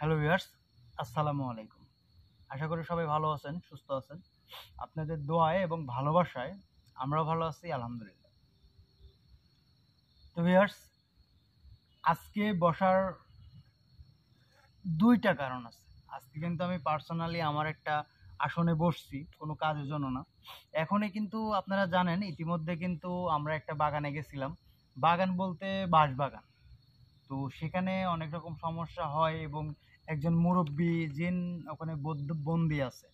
Hello viewers, আসসালামু আলাইকুম। আশা করি সবাই ভালো আছেন, সুস্থ আছেন। আপনাদের দোয়ায় এবং ভালোবাসায় আমরাও ভালো আছি আলহামদুলিল্লাহ। তো ভিউয়ার্স, আজকে বসার ২ টা কারণ আছে। আজকে কিন্তু আমি পার্সোনালি আমার একটা আসনে বসছি, কোনো কাজের জন্য না। এখনই কিন্তু আপনারা জানেন ইতিমধ্যে কিন্তু আমরা একটা বাগানে গেছিলাম। বাগান বলতে বাঁশবাগান। তো সেখানে অনেক রকম সমস্যা হয় এবং একজন মুরব্বি জিন ওখানে বন্দী আছে।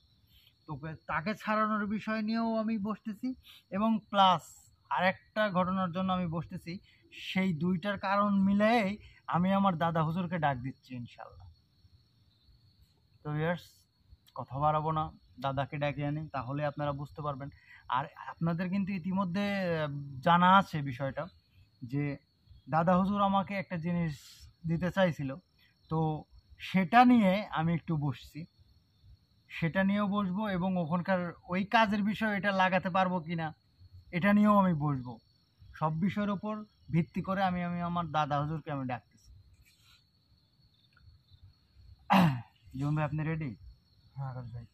তোকে তাকে ছাড়ানোর বিষয় নিয়েও আমি বসতেছি এবং প্লাস আরেকটা ঘটনার জন্য আমি বসতেছি। সেই ২ টার কারণ মিলায়েই আমি আমার দাদা হুজুরকে ডাক দিচ্ছি ইনশাআল্লাহ। তো ভিউয়ার্স, কথা বাড়াবো না, দাদাকে ডেকে আনি তাহলে আপনারা বুঝতে পারবেন। আর আপনাদের কিন্তু ইতিমধ্যে জানা আছে বিষয়টা যে দাদা হুজুর আমাকে একটা জিনিস দিতে চাইছিল। তো সেটা নিয়ে আমি একটু বসছি। সেটা নিয়েও বসবো এবং ওখানকার ওই কাজের বিষয় এটা লাগাতে পারবো কিনা এটা নিয়েও আমি বসবো। সব বিষয়ের উপর ভিত্তি করে আমি আমার দাদা হুজুরকে আমি ডাকতেছি। জীবন ভাই, আপনি রেডি? হ্যাঁ আকাশ ভাই।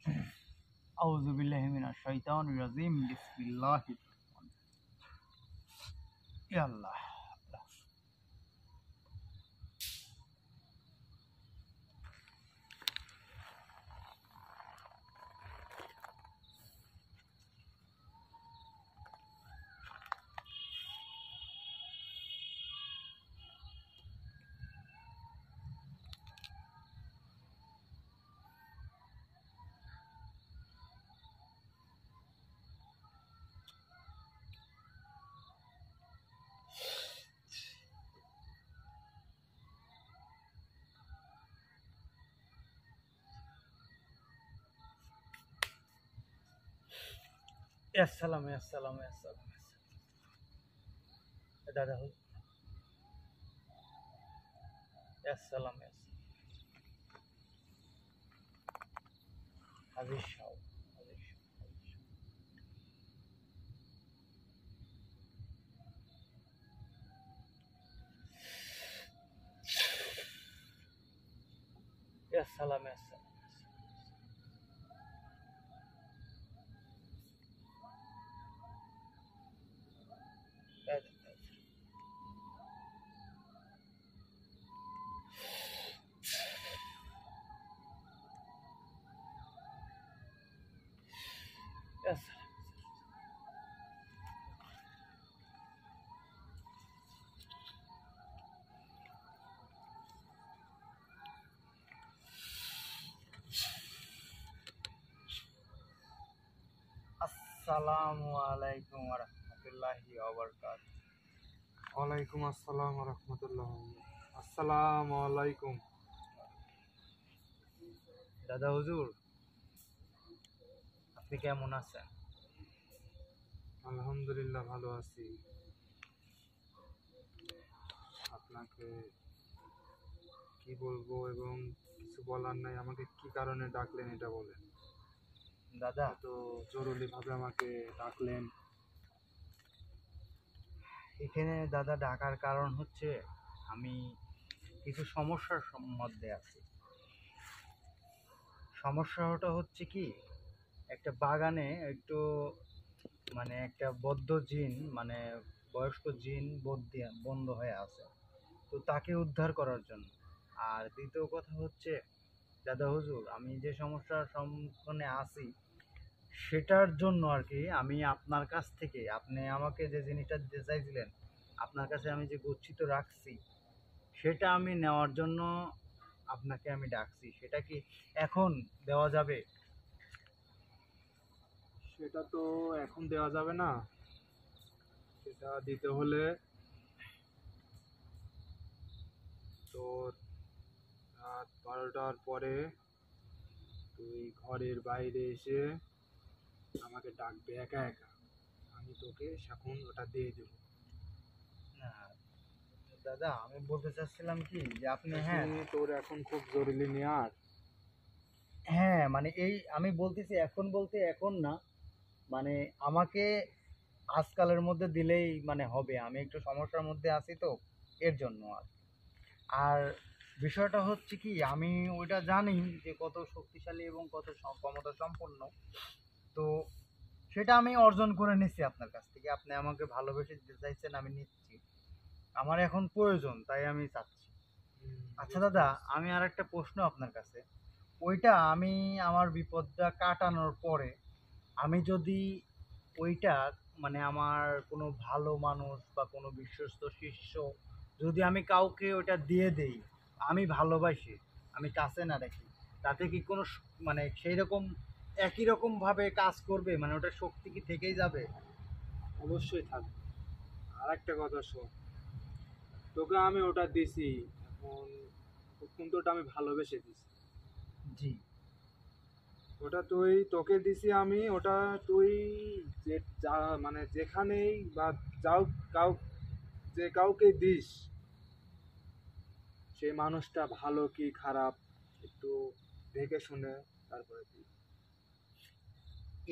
আউযু বিল্লাহি মিনাশ শাইতানির রাজিম। বিসমিল্লাহির ইয়া আল্লাহ। আসসালাম আসসালাম আসসালাম দাদা হুজুর, আসসালাম হাজির সাহেব, হাজির সাহেব। আসসালাম আসসালাম। আসসালাম। আসসালামু আলাইকুম ওয়া রাহমাতুল্লাহি ওয়া বারাকাতুহু। ওয়ালাইকুম আসসালাম রহমতুল্লাহ। আসসালামু আলাইকুম। দাদা হুজুর, আপনি কেমন আছেন? আলহামদুলিল্লাহ ভালো আছি। আপনাকে কি বলবো এবং কিছু বলার নাই। আমাকে কি কারণে ডাকলেন এটা বলেন। দাদা, এত জরুরি ভাবে আমাকে ডাকলেন। এখানে দাদা ডাকার কারণ হচ্ছে আমি কিছু সমস্যার মধ্যে আছি। সমস্যাটা হচ্ছে কি, একটা বাগানে একটু মানে একটা বদ্ধ জিন, মানে বয়স্ক জিন বন্ধ হয়ে আছে। তো তাকে উদ্ধার করার জন্য। আর দ্বিতীয় কথা হচ্ছে দাদা হুজুর, আমি যে সমস্যার সম্মুখীনে আছি সেটার জন্য আর কি আমি আপনার কাছ থেকে, আপনি আমাকে যে জিনিসটা দিতে চাইছিলেন, আপনার কাছে আমি যে গচ্ছিত রাখছি সেটা আমি নেওয়ার জন্য আপনাকে আমি ডাকছি। সেটা কি এখন দেওয়া যাবে? সেটা তো এখন দেওয়া যাবে না। সেটা দিতে হলে তোর রাত 12টার পরে তুই ঘরের বাইরে এসে আমাকে ডাকবে একা একা। আমি তোকে এখন ওটা দিয়ে দেবো। না দাদা, আমি বলতে চাচ্ছিলাম কি যে আপনি, এটা হ্যাঁ কি তোর এখন খুব জরুরি নেয়ার? হ্যাঁ, মানে এই আমি বলতেছি এখন বলতে এখন না, মানে আমাকে আজকালের মধ্যে দিলেই মানে হবে। আমি একটু সমস্যার মধ্যে আছি তো, এর জন্য আর আর বিষয়টা হচ্ছে কি, আমি ওইটা জানি যে কত শক্তিশালী এবং কত ক্ষমতা সম্পন্ন। তো সেটা আমি অর্জন করে নিচ্ছি আপনার কাছ থেকে। আপনি আমাকে ভালোবেসে দিতে চাইছেন, আমি নিচ্ছি। আমার এখন প্রয়োজন, তাই আমি চাচ্ছি। আচ্ছা বুঝতে দাদা, পারছি। আমি আর একটা প্রশ্ন আপনার কাছে। ওইটা আমি আমার বিপদটা কাটানোর পরে আমি যদি ওইটা মানে আমার কোনো ভালো মানুষ বা কোনো বিশ্বস্ত শিষ্য যদি আমি কাউকে ওইটা দিয়ে দেই, আমি ভালোবাসি, আমি কাছে না রাখি, তাতে কি কোনো মানে সেই রকম একই রকম ভাবে কাজ করবে? মানে ওটা শক্তি কি থেকেই যাবে? অবশ্যই থাকবে। আর একটা কথা শোন, তোকে আমি ওটা দিছি, এখন কিন্তু ওটা আমি ভালোবেসে দিছি। জি। ওটা তোকে দিছি আমি, ওটা তুই যে যা মানে যেখানেই বা যাও, কাউ যে কাউকে দিস, সেই মানুষটা ভালো কি খারাপ একটু দেখে শুনে তারপরে দিস।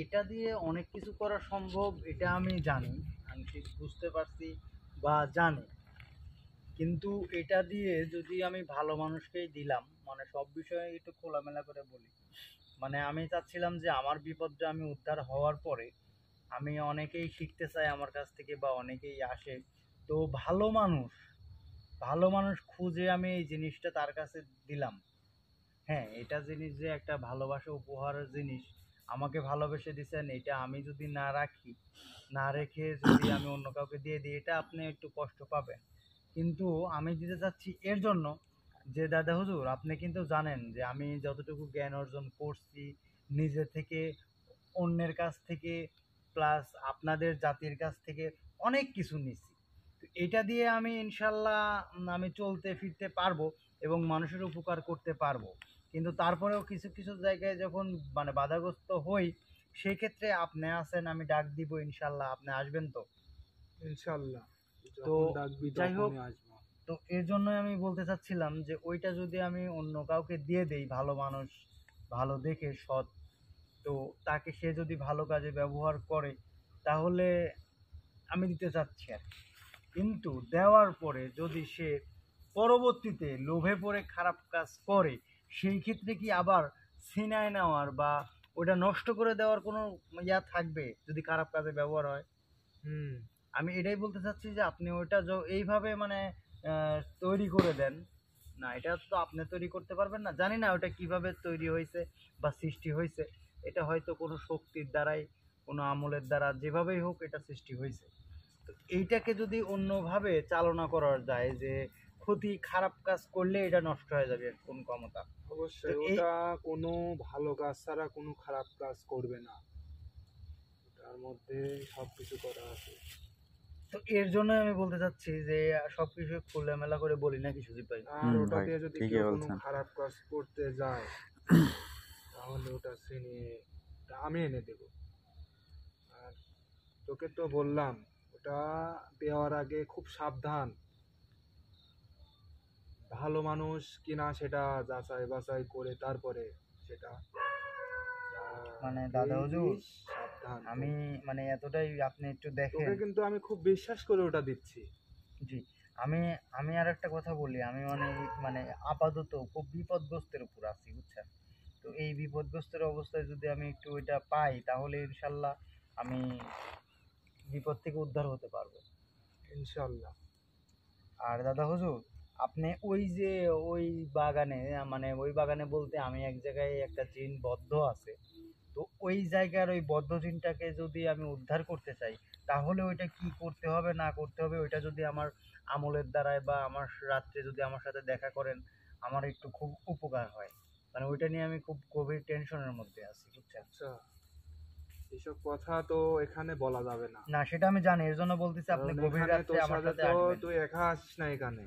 এটা দিয়ে অনেক কিছু করা সম্ভব, এটা আমি জানি, আমি ঠিক বুঝতে পারছি বা জানি। কিন্তু এটা দিয়ে যদি আমি ভালো মানুষকেই দিলাম, মানে সব বিষয়ে একটু খোলামেলা করে বলি, মানে আমি চাচ্ছিলাম যে আমার বিপদটা আমি উদ্ধার হওয়ার পরে আমি অনেকেই শিখতে চাই আমার কাছ থেকে বা অনেকেই আসে। তো ভালো মানুষ খুঁজে আমি এই জিনিসটা তার কাছে দিলাম। হ্যাঁ, এটা জিনিস যে একটা ভালোবাসা উপহারের জিনিস, আমাকে ভালোবেসে দিছেন, এটা আমি যদি না রাখি, না রেখে যদি আমি অন্য কাউকে দিয়ে দিই, এটা আপনি একটু কষ্ট পাবেন। কিন্তু আমি দিতে চাচ্ছি এর জন্য যে দাদা হুজুর, আপনি কিন্তু জানেন যে আমি যতটুকু জ্ঞান অর্জন করছি নিজে থেকে, অন্যের কাছ থেকে, প্লাস আপনাদের জাতির কাছ থেকে অনেক কিছু নিছি। তো এটা দিয়ে আমি ইনশাল্লাহ আমি চলতে ফিরতে পারবো এবং মানুষের উপকার করতে পারবো। কিন্তু তারপরেও কিছু কিছু জায়গায় যখন মানে বাধাগ্রস্ত হই, সেই ক্ষেত্রে আপনি আছেন, আমি ডাক দিব, ইনশাল্লাহ আপনি আসবেন তো? ইনশাল্লাহ, তো যখন ডাকবি যাই হোক, তখনই আসবো। তো এর জন্যই আমি বলতে চাচ্ছিলাম যে ওইটা যদি আমি অন্য কাউকে দিয়ে দেই, ভালো মানুষ, ভালো দেখে সৎ, তো তাকে সে যদি ভালো কাজে ব্যবহার করে, তাহলে আমি দিতে চাচ্ছি আর কি। কিন্তু দেওয়ার পরে যদি সে পরবর্তীতে লোভে পড়ে খারাপ কাজ করে, সেই ক্ষেত্রে কি আবার ছিনায় নেওয়ার বা ওটা নষ্ট করে দেওয়ার কোনো থাকবে যদি খারাপ কাজে ব্যবহার হয়? হুম। আমি এটাই বলতে চাচ্ছি যে আপনি ওইটা এইভাবে মানে তৈরি করে দেন। না, এটা তো আপনি তৈরি করতে পারবেন না, জানি না ওটা কিভাবে তৈরি হয়েছে বা সৃষ্টি হয়েছে। এটা হয়তো কোনো শক্তির দ্বারাই, কোনো আমলের দ্বারা, যেভাবেই হোক এটা সৃষ্টি হয়েছে। তো এইটাকে যদি অন্যভাবে চালনা করা যায় যে ক্ষতি খারাপ কাজ করলে এটা নষ্ট হয়ে যাবে কোন ক্ষমতা, তো অবশ্যই এই, ওটা কোনো ভালো কাজ ছাড়া কোনো খারাপ কাজ করবে না, তার মধ্যে সব কিছু করা আছে। তো এর জন্য আমি বলতে চাচ্ছি যে সবকিছু খোলামেলা করে বলি নাকি সুদীপ ভাই? আর ওটা ভাই দিয়ে যদি ঠিকই কেউ কোনো বলছেন। খারাপ কাজ করতে যায়, তাহলে ওটা ছিনিয়ে ওটা আমি এনে দেবো। আর তোকে তো বললাম, ওটা দেওয়ার আগে খুব সাবধান, ভালো মানুষ কিনা সেটা যাচাই বাছাই করে তারপরে সেটা মানে দাদা যেই হুজুর, দিস সাবধান আমি খুব। মানে এতটাই আপনি একটু দেখেন। তোকে কিন্তু আমি খুব বিশ্বাস করে ওটা দিচ্ছি। জি। আমি আমি আর একটা কথা বলি, আমি মানে মানে আপাতত খুব বিপদগ্রস্তের উপর আছি, বুঝছেন? তো এই বিপদগ্রস্তের অবস্থায় যদি আমি একটু ওইটা পাই, তাহলে ইনশাল্লাহ আমি বিপদ থেকে উদ্ধার হতে পারবো। ইনশাল্লাহ। আর দাদা হুজুর, আপনি ওই যে ওই বাগানে, মানে ওই বাগানে বলতে আমি এক জায়গায় একটা জিন বদ্ধ আছে, তো ওই জায়গার ওই বদ্ধ জিনটাকে যদি আমি উদ্ধার করতে চাই, তাহলে ওইটা কি করতে হবে না করতে হবে, ওইটা যদি আমার আমলের দ্বারায় বা আমার রাত্রে যদি আমার সাথে দেখা করেন, আমার একটু খুব উপকার হয়। মানে ওইটা নিয়ে আমি খুব গভীর টেনশনের মধ্যে আছি, বুঝছেন? আচ্ছা, এসব কথা তো এখানে বলা যাবে না, না, সেটা আমি জানি, এর জন্য বলতেছি আপনি কারণ গভীর এখানে রাত্রে তোর আমার সাথে সাথে তো আসবেন। তুই একা আসিস না, এখানে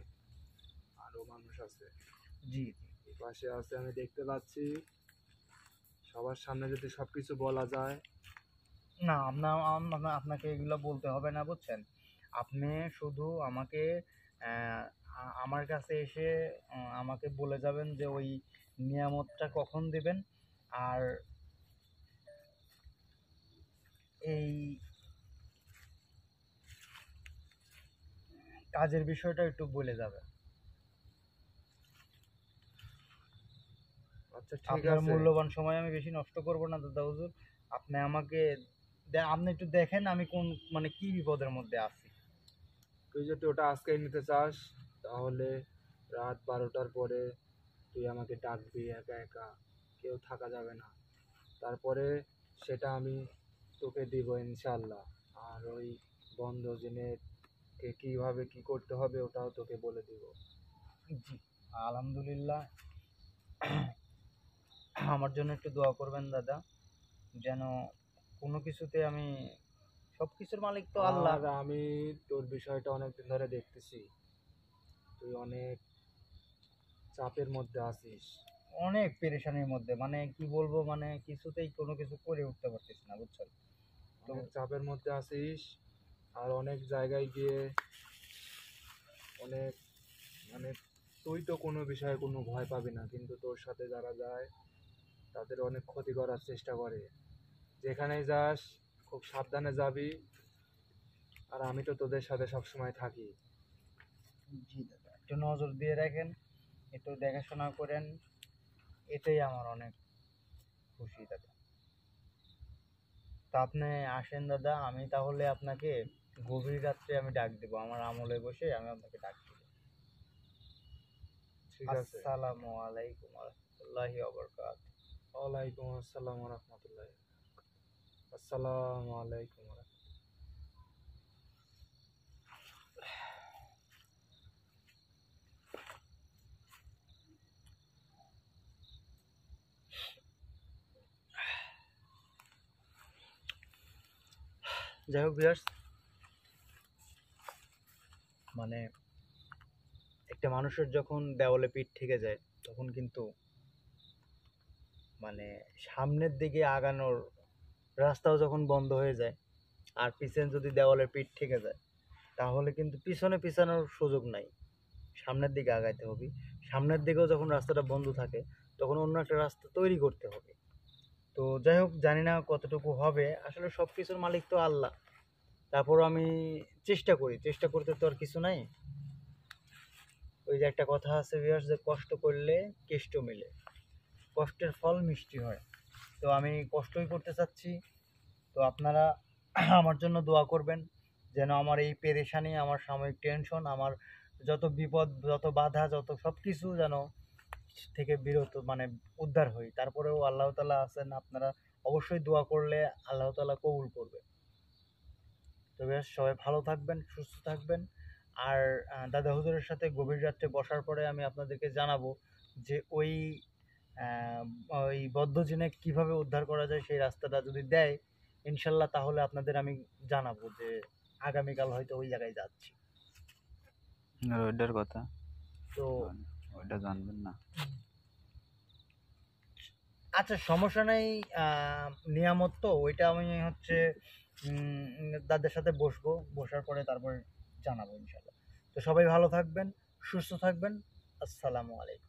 আরো মানুষ আছে। জি। এই পাশে আছে, আমি দেখতে পাচ্ছি। সবার সামনে যদি সবকিছু বলা যায়। না, আপনাকে এগুলো বলতে হবে না, বুঝছেন? আপনি শুধু আমাকে আমার কাছে এসে আমাকে বলে যাবেন যে ওই নিয়ামতটা কখন দিবেন, আর এই কাজের বিষয়টা একটু বলে যাবেন। আচ্ছা ঠিক আপনার আছে। মূল্যবান সময় আমি বেশি নষ্ট করব না দাদা হুজুর। আপনি আমাকে আপনি একটু দেখেন আমি কোন মানে কি বিপদের মধ্যে আছি। তুই যদি ওটা আজকেই নিতে চাস তাহলে রাত 12টার পরে তুই আমাকে ডাকবি একা একা, কেউ থাকা যাবে না। তারপরে সেটা আমি তোকে দিব ইনশাল্লাহ। আর ওই বন্ধ জেনের কে কীভাবে কী করতে হবে ওটাও তোকে বলে দিব। জি, আলহামদুলিল্লাহ। আমার জন্য একটু দোয়া করবেন দাদা, যেন কোনো কিছুতে আমি, সব কিছুর মালিক তো আল্লাহ। আর আমি তোর বিষয়টা অনেকদিন ধরে দেখতেছি, তুই অনেক চাপের মধ্যে আছিস। অনেক পেরেশানির মধ্যে, মানে কি বলবো, মানে কিছুতেই কোনো কিছু করে উঠতে পারতেছি না, বুঝছেন তো। অনেক চাপের মধ্যে আছিস আর অনেক জায়গায় গিয়ে অনেক মানে তুই তো কোনো বিষয়ে কোনো ভয় পাবি না, কিন্তু তোর সাথে যারা যায় তাদের অনেক ক্ষতি করার চেষ্টা করে। যেখানেই যাস খুব সাবধানে যাবি, আর আমি তো তোদের সাথে সবসময় থাকি। জি দাদা, একটু নজর দিয়ে রাখেন, একটু দেখাশোনা করেন, এটাই আমার অনেক খুশি দাদা। তা আপনি আসেন দাদা, আমি তাহলে আপনাকে গভীর রাত্রে আমি ডাক দেবো, আমার আমলে বসে আমি আপনাকে ডাক দেবো। ঠিক আছে। আসসালামু আলাইকুম রহমতুল্লাহি ওয়াবারাকাতুহু। ওয়ালাইকুম আসসালাম রহমতুল্লাহ। আসসালামু আলাইকুম। যাই হোক ভিউয়ার্স, মানে একটা মানুষের যখন দেওয়ালে পিঠ থেকে যায় তখন কিন্তু মানে সামনের দিকে আগানোর রাস্তাও যখন বন্ধ হয়ে যায়, আর পিছনে যদি দেওয়ালের পিঠ থেকে যায় তাহলে কিন্তু পিছনে পিছানোর সুযোগ নাই, সামনের দিকে আগাইতে হবে। সামনের দিকেও যখন রাস্তাটা বন্ধ থাকে তখন অন্য একটা রাস্তা তৈরি করতে হবে। তো যাই হোক, জানি না কতটুকু হবে, আসলে সব কিছুর মালিক তো আল্লাহ। তারপর আমি চেষ্টা করি, চেষ্টা করতে তো আর কিছু নাই। ওই যে একটা কথা আছে ভিউয়ার্স, যে কষ্ট করলে কেষ্ট মেলে, কষ্টের ফল মিষ্টি হয়। তো আমি কষ্টই করতে চাচ্ছি। তো আপনারা আমার জন্য দোয়া করবেন, যেন আমার এই পেরেশানি, আমার সাময়িক টেনশন, আমার যত বিপদ, যত বাধা, যত সব কিছু যেন থেকে বিরত, মানে উদ্ধার হই। তারপরেও আল্লাহ তাআলা আছেন, আপনারা অবশ্যই দোয়া করলে আল্লাহ তাআলা কবুল করবে। তবে সবাই ভালো থাকবেন, সুস্থ থাকবেন। আর দাদা হুজুরের সাথে গভীর রাত্রে বসার পরে আমি আপনাদেরকে জানাবো যে আহ, ওই বদ্ধজিনে কিভাবে উদ্ধার করা যায়, সেই রাস্তাটা যদি দেয় ইনশাল্লাহ, তাহলে আপনাদের আমি জানাবো যে আগামীকাল হয়তো ওই জায়গায় যাচ্ছি। ওইটার কথা তো ওইটা জানবেন না। আচ্ছা, সমস্যা নেই। নিয়ামত তো ওইটা আমি হচ্ছে দাদার সাথে বসবো, বসার পরে তারপর জানাবো ইনশাল্লাহ। তো সবাই ভালো থাকবেন, সুস্থ থাকবেন। আসসালামু আলাইকুম।